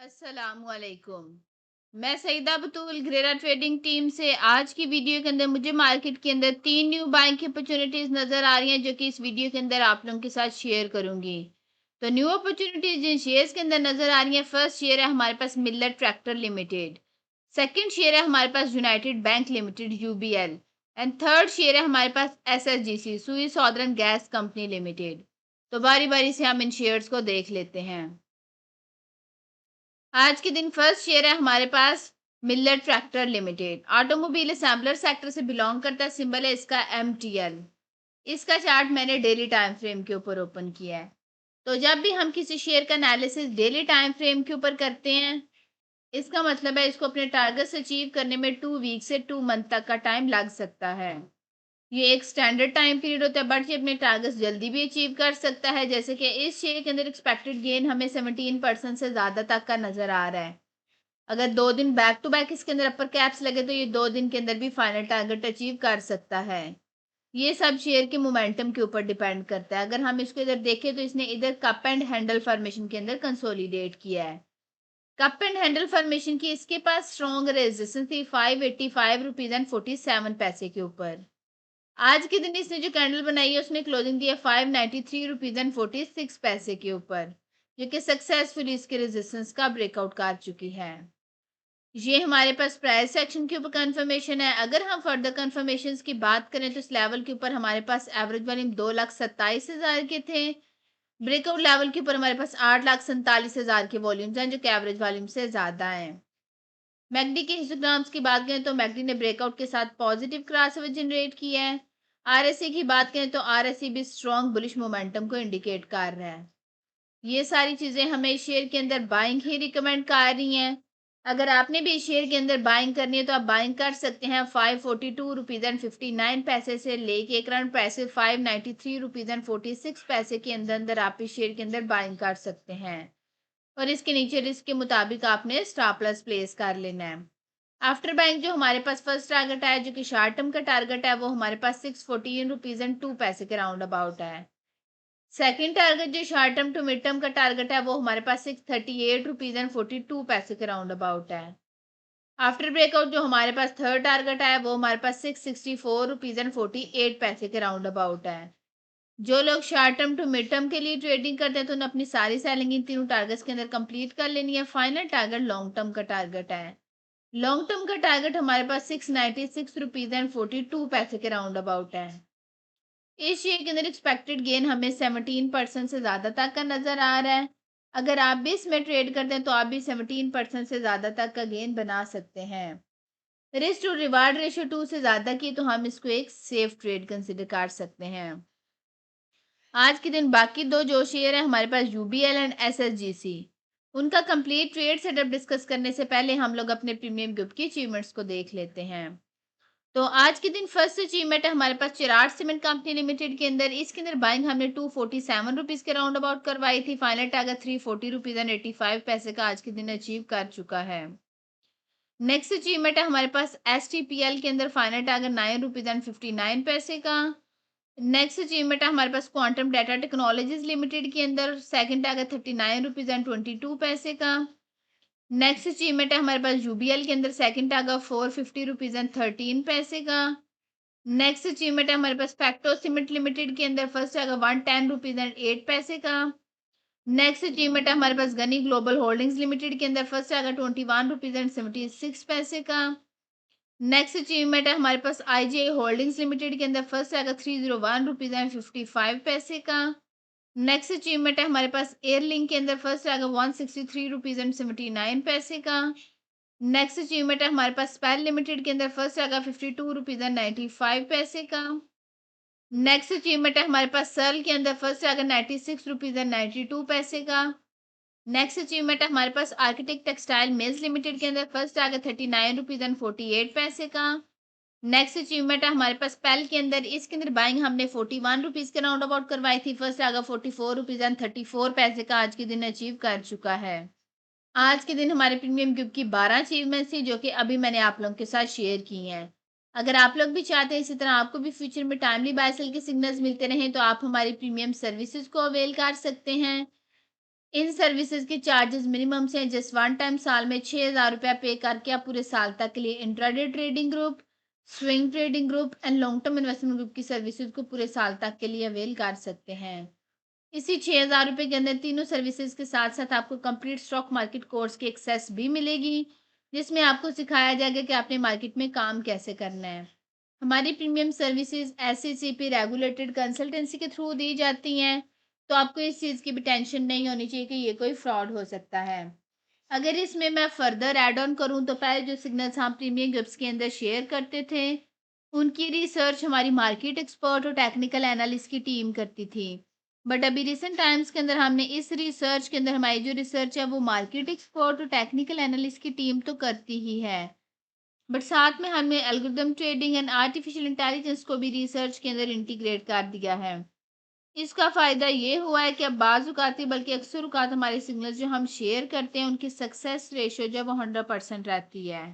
अस्सलामुअलैकुम। मैं सईदा बतूल ग्रेरा trading team से आज की वीडियो के अंदर मुझे मार्केट के अंदर 3 न्यू बाइंग की अपॉर्चुनिटीज नज़र आ रही हैं जो कि इस वीडियो के अंदर आप लोगों के साथ शेयर करूंगी। तो न्यू अपॉर्चुनिटीज जिन शेयर्स के अंदर नज़र आ रही हैं, फर्स्ट शेयर है हमारे पास Millat tractor limited, second share है हमारे पास united bank limited UBL and third share है हमारे पास एसएसजीसी सुई सॉदर्न गैस कंपनी लिमिटेड। तो बारी बारी से हम इन शेयर्स को देख लेते हैं। आज के दिन फर्स्ट शेयर है हमारे पास Millat tractor limited, automobile assembler sector से बिलोंग करता है। सिंबल है इसका एमटीएल। इसका चार्ट मैंने डेली टाइम फ्रेम के ऊपर ओपन किया है। तो जब भी हम किसी शेयर का एनालिसिस डेली टाइम फ्रेम के ऊपर करते हैं, इसका मतलब है इसको अपने टारगेट्स अचीव करने में 2 वीक से 2 मंथ तक का टाइम लग सकता है। ये एक स्टैंडर्ड टाइम पीरियड होता है, बट ये अपने टारगेट्स जल्दी भी अचीव कर सकता है। जैसे कि इस शेयर के अंदर एक्सपेक्टेड गेन हमें 17% से ज़्यादा तक का नज़र आ रहा है। अगर 2 दिन बैक टू बैक इसके अंदर अपर कैप्स लगे तो ये 2 दिन के अंदर भी फाइनल टारगेट अचीव कर सकता है। ये सब शेयर के मोमेंटम के ऊपर डिपेंड करता है। अगर हम इसको इधर देखें तो इसने इधर कप एंड हैंडल फॉर्मेशन के अंदर कंसोलिडेट किया है। कप एंड हैंडल फॉर्मेशन की इसके पास स्ट्रॉन्ग रेजिस्टेंस थी 585 रुपीज एंड 47 पैसे के ऊपर। आज के दिन इसने जो कैंडल बनाई है उसने क्लोजिंग दिया 593 रुपीज एंड 46 पैसे के ऊपर, जो कि सक्सेसफुली इसके रेजिस्टेंस का ब्रेकआउट कर चुकी है। ये हमारे पास प्राइस सेक्शन के ऊपर कंफर्मेशन है। अगर हम फर्दर कंफर्मेशन की बात करें तो इस लेवल के ऊपर हमारे पास एवरेज वॉल्यूम 2,27,000 के थे। ब्रेकआउट लेवल के ऊपर हमारे पास 8,47,000 के वॉल्यूम्स हैं जो कि एवरेज वॉल्यूम से ज़्यादा हैं। मैकडी के हिस्टोग्राम्स की बात करें तो मैकडी ने ब्रेकआउट के साथ पॉजिटिव क्रॉसओवर जनरेट किया है। आरएसई की बात करें तो आरएसई भी स्ट्रॉन्ग बुलिश मोमेंटम को इंडिकेट कर रहा है। ये सारी चीज़ें हमें शेयर के अंदर बाइंग ही रिकमेंड कर रही हैं। अगर आपने भी शेयर के अंदर बाइंग करनी है तो आप बाइंग कर सकते हैं 542 रुपीज़ एंड 59 पैसे से लेके करंट प्राइस 593 रुपीज़ एंड 46 पैसे के अंदर अंदर आप इस शेयर के अंदर बाइंग कर सकते हैं। और इसके नीचे रिस्क के मुताबिक आपने स्टॉप लॉस प्लेस कर लेना है। आफ्टर बैंक जो हमारे पास फर्स्ट टारगेट है, जो कि शॉर्ट टर्म का टारगेट है, वो हमारे पास 614 रुपीज़ एंड 2 पैसे के राउंड अबाउट है। सेकंड टारगेट जो short term to mid term का टारगेट है, वो हमारे पास 638 रुपीज़ एंड 42 पैसे के राउंड अबाउट है। आफ्टर ब्रेकआउट जो हमारे पास थर्ड टारगेट है, वो हमारे पास 664 रुपीज़ एंड 48 पैसे के राउंड अबाउट है। जो लोग short term to mid term के लिए ट्रेडिंग करते हैं तो उन्हें अपनी सारी सेलिंग इन तीनों टारगेट्स के अंदर कंप्लीट कर लेनी है। फाइनल टारगेट लॉन्ग टर्म का टारगेट है। लॉन्ग टर्म का टारगेट हमारे पास 696 रुपीज़ एंड 42 पैसे के राउंड अबाउट है। इस शेयर के अंदर एक्सपेक्टेड गेन हमें 17% से ज़्यादा तक का नज़र आ रहा है। अगर आप भी इसमें ट्रेड करते हैं तो आप भी 17% से ज़्यादा तक का गेन बना सकते हैं। रिस्क टू रिवार्ड रेशियो 2 से ज़्यादा की तो हम इसको एक सेफ ट्रेड कंसिडर कर सकते हैं। आज के दिन बाकी दो जो शेयर है हमारे पास यूबीएल एंड एसएसजीसी, उनका कंप्लीट ट्रेड सेटअप डिस्कस करने से पहले हम लोग अपने प्रीमियम ग्रुप की अचीवमेंट्स को देख लेते हैं। तो आज के दिन फर्स्ट अचीवमेंट है हमारे पास चिराग सीमेंट कंपनी लिमिटेड के अंदर। इसके अंदर बाइंग हमने 247 रुपीज़ के राउंड अबाउट करवाई थी। फाइनल टारगेट 340 रुपीज़ एंड 85 पैसे का आज के दिन अचीव कर चुका है। नेक्स्ट अचीवमेंट है हमारे पास एसटीपीएल के अंदर फाइनल टारगेट 9 रुपीज़ एंड 59 पैसे का। नेक्स्ट अचीवमेंट है हमारे पास क्वांटम डाटा टेक्नोलॉजीज लिमिटेड के अंदर सेकंड टारगेट 39 रुपीज़ एंड 22 पैसे का। नेक्स्ट अचीवमेंट है हमारे पास यूबीएल के अंदर सेकंड टारगेट 450 रुपीज़ एंड 13 पैसे का। नेक्स्ट अचीवमेंट है हमारे पास फैक्टो सीमेंट लिमिटेड के अंदर फर्स्ट टारगेट 110 रुपीज़ एंड 8 पैसे का। नेक्स्ट अचीवमेंट है हमारे पास गनी ग्लोबल होल्डिंग्स लिमिटेड के अंदर फर्स्ट टारगेट 21 रुपीज़ एंड 76 पैसे का। नेक्स्ट अचीवमेंट है हमारे पास आईजीआई होल्डिंग्स लिमिटेड के अंदर फर्स्ट आएगा 301 रुपीज़ एंड 55 पैसे का। नेक्स्ट अचीवमेंट है हमारे पास एयरलिंक के अंदर फर्स्ट आएगा 163 रुपीज़ एंड 79 पैसे का। नेक्स्ट अचीवमेंट है हमारे पास स्पेल लिमिटेड के अंदर फर्स्ट आएगा 52 रुपीज़ एंड 95 पैसे का। नेक्स्ट अचीवमेंट है हमारे पास सर्ल के अंदर फर्स्ट आएगा 96 रुपीज़ एंड 92 पैसे का। नेक्स्ट अचीवमेंट है हमारे पास आर्किटेक्ट टेक्सटाइल मिल्स लिमिटेड के अंदर फर्स्ट आएगा 39 रुपीज़ एंड 48 पैसे का। नेक्स्ट अचीवमेंट है हमारे पास पेल के अंदर। इसके अंदर बाइंग हमने 41 रुपीज़ के राउंड अबाउट करवाई थी। फर्स्ट आएगा 44 रुपीज़ एंड 34 पैसे का आज के दिन अचीव कर चुका है। आज के दिन हमारे प्रीमियम ग्रुप की 12 अचीवमेंट्स थी जो कि अभी मैंने आप लोगों के साथ शेयर की हैं। अगर आप लोग भी चाहते हैं इसी तरह आपको भी फ्यूचर में टाइमली बाय सेल के सिग्नल्स मिलते रहें तो आप हमारी प्रीमियम सर्विसेज को अवेल कर सकते हैं। इन सर्विसेज के चार्जेस मिनिमम से हैं, जस्ट वन टाइम साल में 6,000 रुपया पे करके आप पूरे साल तक के लिए intraday trading group, swing trading group and long term investment group की सर्विसेज को पूरे साल तक के लिए अवेल कर सकते हैं। इसी 6,000 रुपये के अंदर तीनों सर्विसेज के साथ साथ आपको कंप्लीट स्टॉक मार्केट कोर्स की एक्सेस भी मिलेगी, जिसमें आपको सिखाया जाएगा कि आपने मार्केट में काम कैसे करना है। हमारी premium services SECP regulated consultancy के थ्रू दी जाती हैं, तो आपको इस चीज़ की भी टेंशन नहीं होनी चाहिए कि ये कोई फ्रॉड हो सकता है। अगर इसमें मैं फर्दर ऐड ऑन करूँ तो पहले जो सिग्नल्स हम प्रीमियम ग्रुप्स के अंदर शेयर करते थे, उनकी रिसर्च हमारी मार्केट एक्सपर्ट और टेक्निकल एनालिस्ट की टीम करती थी। बट अभी रिसेंट टाइम्स के अंदर हमने इस रिसर्च के अंदर हमारी जो रिसर्च है वो मार्केट एक्सपर्ट और टेक्निकल एनालिस्ट की टीम तो करती ही है, बट साथ में हमने algorithm trading and artificial intelligence को भी रिसर्च के अंदर इंटीग्रेट कर दिया है। इसका फ़ायदा ये हुआ है कि अब बाज़ औक़ात बल्कि अक्सर औक़ात हमारे सिग्नल्स जो हम शेयर करते हैं उनकी सक्सेस रेशियो जो है वो 100% रहती है।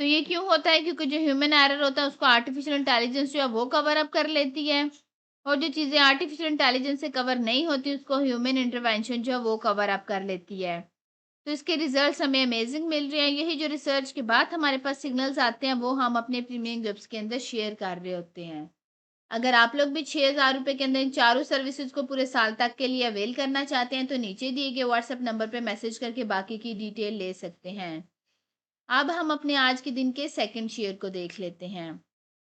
तो ये क्यों होता है? क्योंकि जो ह्यूमन एरर होता है उसको आर्टिफिशियल इंटेलिजेंस जो है वो कवर अप कर लेती है, और जो चीज़ें आर्टिफिशियल इंटेलिजेंस से कवर नहीं होती उसको ह्यूमन इंटरवेंशन जो है वो कवर अप कर लेती है। तो इसके रिजल्ट्स हमें अमेजिंग मिल रहे हैं। यही जो रिसर्च के बाद हमारे पास सिग्नल्स आते हैं वो हम अपने प्रीमियम ग्रुप्स के अंदर शेयर कर रहे होते हैं। अगर आप लोग भी 6,000 रुपये के अंदर इन चारों सर्विसेज को पूरे साल तक के लिए अवेल करना चाहते हैं तो नीचे दिए गए व्हाट्सएप नंबर पे मैसेज करके बाकी की डिटेल ले सकते हैं। अब हम अपने आज के दिन के सेकंड शेयर को देख लेते हैं।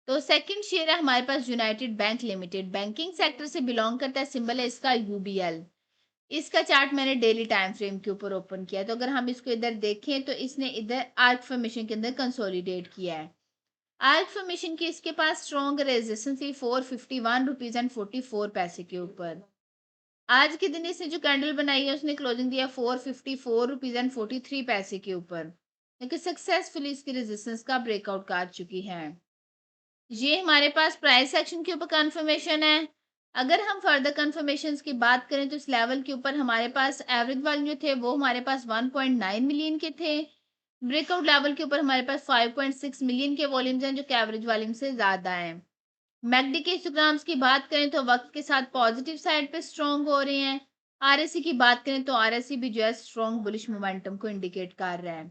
तो सेकंड शेयर है हमारे पास united bank limited, banking sector से बिलोंग करता है, सिंबल है इसका UBL। इसका चार्ट मैंने डेली टाइम फ्रेम के ऊपर ओपन किया है, तो अगर हम इसको इधर देखें तो इसने इधर आर्क फॉर्मेशन के अंदर कंसोलिडेट किया है। आर्क फॉर्मेशन की इसके पास स्ट्रॉन्ग रेजिस्टेंस थी 451 रुपीज एंड 44 पैसे के ऊपर। आज के दिन इसने जो कैंडल बनाई है उसने क्लोजिंग दिया 454 रुपीज एंड 43 पैसे के ऊपर, लेकिन सक्सेसफुली इसकी रेजिस्टेंस का ब्रेकआउट कर चुकी है। ये हमारे पास प्राइस एक्शन के ऊपर कंफर्मेशन है। अगर हम फर्दर कंफर्मेशंस की बात करें तो इस लेवल के ऊपर हमारे पास एवरेज वॉल्यूम जो थे वो हमारे पास 1.9 मिलियन के थे। ब्रेकआउट लेवल के ऊपर हमारे पास 5.6 मिलियन के वॉल्यूम्स हैं जो कि एवरेज वॉल्यूम से ज़्यादा हैं। मैकडी के हिस्टोग्राम्स की बात करें तो वक्त के साथ पॉजिटिव साइड पे स्ट्रॉन्ग हो रहे हैं। RSI की बात करें तो RSI भी जो है स्ट्रॉन्ग बुलिश मोमेंटम को इंडिकेट कर रहा है।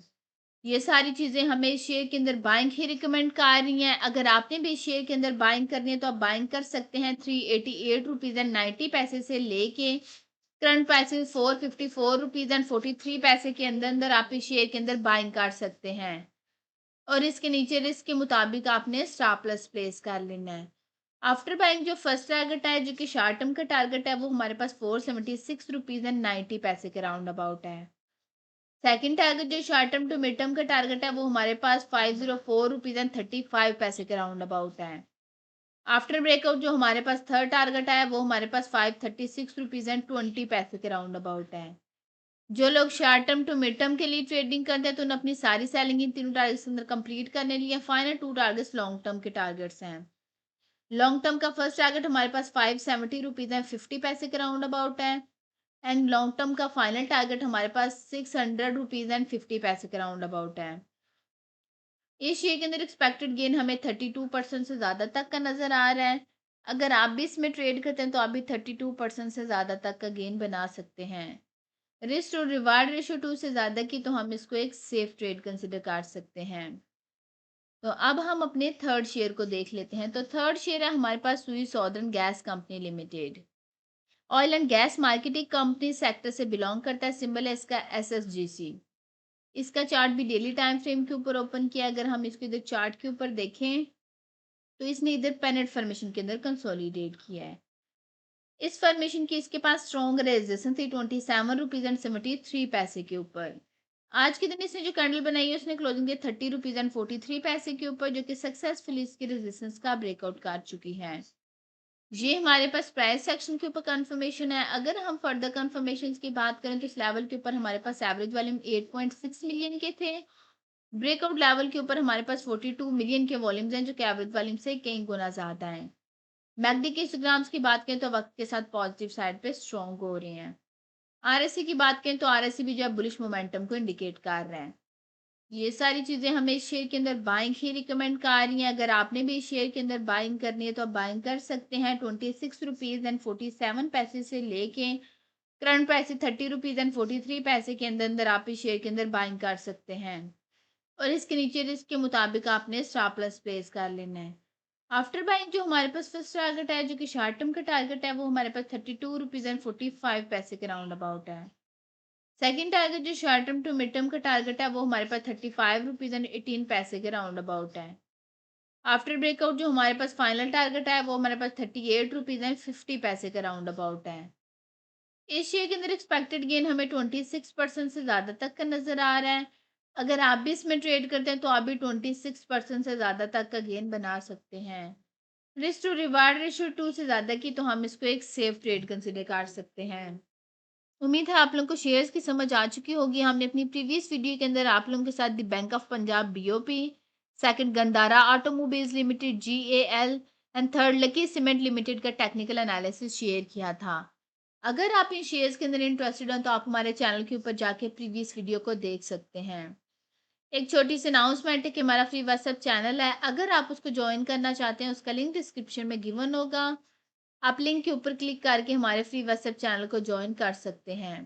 ये सारी चीज़ें हमें इस शेयर के अंदर बाइंग ही रिकमेंड कर रही हैं। अगर आपने भी इस शेयर के अंदर बाइंग करनी है तो आप बाइंग कर सकते हैं 388 रुपीज़ एंड 90 पैसे से लेके करंट प्राइसेस 454 रुपीज़ एंड 43 पैसे के अंदर अंदर आप इस शेयर के अंदर बाइंग कर सकते हैं, और इसके नीचे रिस्क के मुताबिक आपने स्टॉप प्लस प्लेस कर लेना है। आफ्टर बाइंग जो फर्स्ट टारगेट है जो कि शॉर्ट टर्म का टारगेट है वो हमारे पास 476 रुपीज़ एंड 90 पैसे के राउंड अबाउट है। सेकंड टारगेट जो short term to mid term का टारगेट है वो हमारे पास 504 रुपीज़ एंड 35 पैसे के राउंड अबाउट है। आफ्टर ब्रेकआउट जो हमारे पास थर्ड टारगेट है वो हमारे पास 536 रुपीज़ एंड 20 पैसे के राउंड अबाउट है। जो लोग short term to mid term के लिए ट्रेडिंग करते हैं तो उन्हें अपनी सारी सेलिंग इन तीनों टारगेट्स के अंदर कंप्लीट करने लिए फाइनल 2 टारगेट्स लॉन्ग टर्म के टारगेट्स हैं। लॉन्ग टर्म का फर्स्ट टारगेट हमारे पास 570 रुपीज़ एंड 50 पैसे के राउंड अबाउट है, एंड लॉन्ग टर्म का फाइनल टारगेट हमारे पास 600 रुपीज़ एंड 50 पैसे के राउंड अबाउट है। इस शेयर के अंदर एक्सपेक्टेड गेन हमें 32% से ज़्यादा तक का नज़र आ रहा है। अगर आप भी इसमें ट्रेड करते हैं तो आप भी 32% से ज़्यादा तक का गेन बना सकते हैं। रिस्क और रिवार्ड रेशियो 2 से ज़्यादा की तो हम इसको एक सेफ ट्रेड कंसिडर कर सकते हैं। तो अब हम अपने थर्ड शेयर को देख लेते हैं। तो थर्ड शेयर है हमारे पास सुई southern gas company limited. Oil and gas marketing company sector से बिलोंग करता है, सिंबल है इसका SSGC। इसका चार्ट भी डेली टाइम फ्रेम के ऊपर ओपन किया। अगर हम इसको इधर चार्ट के ऊपर देखें तो इसने इधर पेनेट फॉर्मेशन के अंदर कंसोलिडेट किया है। इस फॉर्मेशन की इसके पास स्ट्रॉन्ग रेजिस्टेंस थी 27 रुपीज़ एंड 73 पैसे के ऊपर। आज के दिन इसने जो कैंडल बनाई है उसने क्लोजिंग दिया 30 रुपीज़ एंड 43 पैसे के ऊपर, जो कि सक्सेसफुली इसकी रेजिस्टेंस का ब्रेकआउट कर चुकी है। ये हमारे पास प्राइस सेक्शन के ऊपर कंफर्मेशन है। अगर हम फर्दर कंफर्मेशन की बात करें तो इस लेवल के ऊपर हमारे पास एवरेज वॉल्यूम 8.6 मिलियन के थे। ब्रेकआउट लेवल के ऊपर हमारे पास 42 मिलियन के वॉल्यूम्स हैं जो कि एवरेज वॉल्यूम से कई गुना ज़्यादा हैं। मैकडी के हिस्टोग्राम्स की बात करें तो वक्त के साथ पॉजिटिव साइड पे स्ट्रॉन्ग हो रहे हैं। RSI की बात करें तो RSI भी जो है बुलिश मोमेंटम को इंडिकेट कर रहे हैं। ये सारी चीज़ें हमें इस शेयर के अंदर बाइंग ही रिकमेंड कर रही हैं। अगर आपने भी इस शेयर के अंदर बाइंग करनी है तो आप बाइंग कर सकते हैं 26 रुपीज़ एंड 47 पैसे से लेके करंट प्राइस 30 रुपीज़ एंड 43 पैसे के अंदर आप इस शेयर के अंदर बाइंग कर सकते हैं और इसके नीचे रिस्क के मुताबिक आपने स्टॉप लॉस प्लेस कर लेना है। आफ्टर बाइंग जो हमारे पास फर्स्ट टारगेट है, जो कि शॉर्ट टर्म का टारगेट है, वो हमारे पास 32 रुपीज़ एंड 45 पैसे के राउंड अबाउट है। सेकंड टारगेट जो short term to mid term का टारगेट है, वो हमारे पास 35 रुपीज़ एंड 18 पैसे के राउंड अबाउट है। आफ्टर ब्रेकआउट जो हमारे पास फाइनल टारगेट है, वो हमारे पास 38 रुपीज़ एंड 50 पैसे का राउंड अबाउट है। इस शेयर के अंदर एक्सपेक्टेड गेन हमें 26% से ज़्यादा तक का नज़र आ रहा है। अगर आप भी इसमें ट्रेड करते हैं तो आप भी 26% से ज़्यादा तक का गेन बना सकते हैं। रिस्क टू रिवार्ड रेशियो 2 से ज़्यादा की तो हम इसको एक सेफ ट्रेड कंसिडर कर सकते हैं। उम्मीद है आप लोगों को शेयर्स की समझ आ चुकी होगी। हमने अपनी प्रीवियस वीडियो के अंदर आप लोगों के साथ the bank of Punjab BOP, second Gandhara automobiles limited GAL and third lucky cement limited का टेक्निकल एनालिसिस शेयर किया था। अगर आप इन शेयर्स के अंदर इंटरेस्टेड हैं तो आप हमारे चैनल के ऊपर जाके प्रीवियस वीडियो को देख सकते हैं। एक छोटी सी अनाउंसमेंट है कि हमारा फ्री व्हाट्सएप चैनल है, अगर आप उसको ज्वाइन करना चाहते हैं उसका लिंक डिस्क्रिप्शन में गिवन होगा। आप लिंक के ऊपर क्लिक करके हमारे फ्री व्हाट्सएप चैनल को ज्वाइन कर सकते हैं।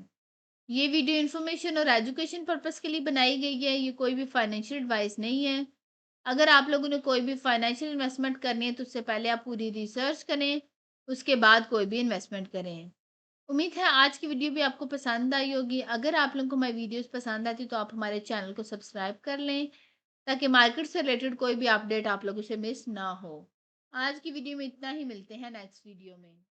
ये वीडियो इन्फॉर्मेशन और एजुकेशन पर्पस के लिए बनाई गई है, ये कोई भी फाइनेंशियल एडवाइस नहीं है। अगर आप लोगों ने कोई भी फाइनेंशियल इन्वेस्टमेंट करनी है तो उससे पहले आप पूरी रिसर्च करें, उसके बाद कोई भी इन्वेस्टमेंट करें। उम्मीद है आज की वीडियो भी आपको पसंद आई होगी। अगर आप लोगों को हमारी वीडियोस पसंद आती तो आप हमारे चैनल को सब्सक्राइब कर लें ताकि मार्केट से रिलेटेड कोई भी अपडेट आप लोगों से मिस ना हो। आज की वीडियो में इतना ही, मिलते हैं नेक्स्ट वीडियो में।